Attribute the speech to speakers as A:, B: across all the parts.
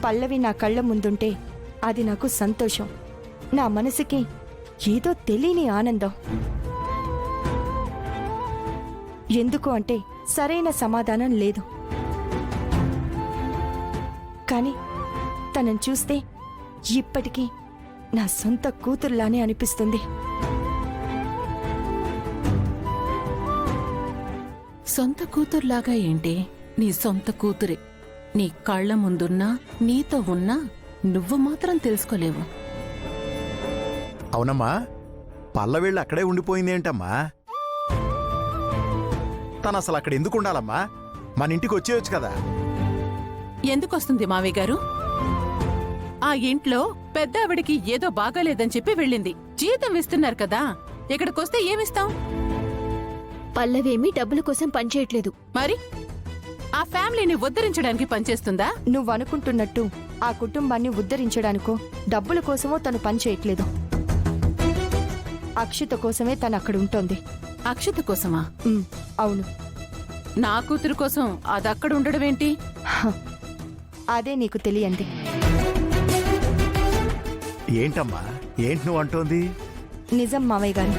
A: పల్లవి నా కళ్ళ ముందుంటే అది నాకు సంతోషం. నా మనసుకి ఏదో తెలియని ఆనందం. ఎందుకు అంటే సరైన సమాధానం లేదు. కానీ తనని చూస్తే ఇప్పటికీ నా సొంత కూతురులానే అనిపిస్తుంది.
B: సొంత కూతురులాగా ఏంటి? నీ సొంత కూతురే. నీ కళ్ళ ముందున్నా నీతో ఉన్నా నువ్వు మాత్రం తెలుసుకోలేవు.
C: అవునమ్మా, పల్లవీళ్ళు అక్కడే ఉండిపోయిందేంటమ్మా? తను అసలు అక్కడ ఎందుకు ఉండాలమ్మా? మన ఇంటికి వచ్చేయచ్చు కదా.
B: ఎందుకొస్తుంది మావయ్య గారు? ఆ ఇంట్లో పెద్ద ఆవిడికి ఏదో బాగాలేదని చెప్పి వెళ్ళింది. జీతం ఇస్తున్నారు కదా, ఇక్కడికొస్తే ఏమిస్తాం?
D: పల్లవేమీ డబ్బుల కోసం పనిచేయట్లేదు.
B: మరి ఆ ఫ్యామిలీని ఉద్ధరించడానికి పనిచేస్తుందా?
A: నువ్వనుకుంటున్నట్టు ఆ కుటుంబాన్ని ఉద్ధరించడానికో డబ్బుల కోసమో తను పనిచేయట్లేదు. అక్షిత కోసమే తను అక్కడ ఉంటోంది.
B: అక్షిత కోసమా?
A: అవును.
B: నా కూతురు కోసం అదక్కడ ఉండడమేంటి?
A: అదే నీకు తెలియంది.
C: ఏంటమ్మా, ఏంటి నువ్వు అంటోంది?
A: నిజం మావయ్య గారు,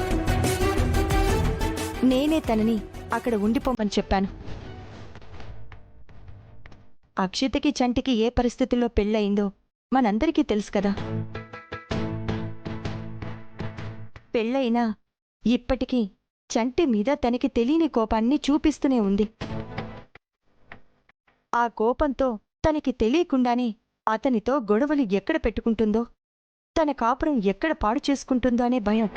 A: నేనే తనని అక్కడ ఉండిపోమని చెప్పాను. అక్షితకి చంటికి ఏ పరిస్థితుల్లో పెళ్ళయిందో మనందరికీ తెలుసు కదా. పెళ్ళయినా ఇప్పటికీ చంటి మీద తనకి తెలియని కోపాన్ని చూపిస్తూనే ఉంది. ఆ కోపంతో తనకి తెలియకుండానే అతనితో గొడవలు ఎక్కడ పెట్టుకుంటుందో, తన కాపురం ఎక్కడ పాడు చేసుకుంటుందో అనే భయం.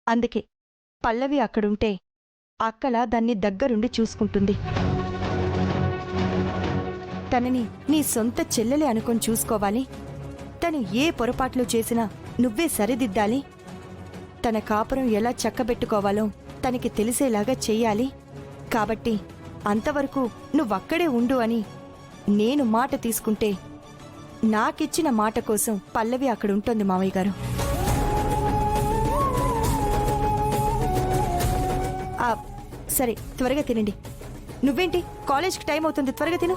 A: అందుకే పల్లవి అక్కడుంటే అక్కలా దాన్ని దగ్గరుండి చూసుకుంటుంది. తనని నీ సొంత చెల్లెలే అనుకొని చూసుకోవాలి. తను ఏ పొరపాట్లు చేసినా నువ్వే సరిదిద్దాలి. తన కాపురం ఎలా చక్కబెట్టుకోవాలో తనకి తెలిసేలాగా చెయ్యాలి. కాబట్టి అంతవరకు నువ్వక్కడే ఉండు అని నేను మాట తీసుకుంటే, నాకిచ్చిన మాట కోసం పల్లవి అక్కడుంటోంది మావయ్య గారు. సరే, త్వరగా తినండి. నువ్వేంటి, కాలేజ్కి టైం అవుతుంది, త్వరగా తిను.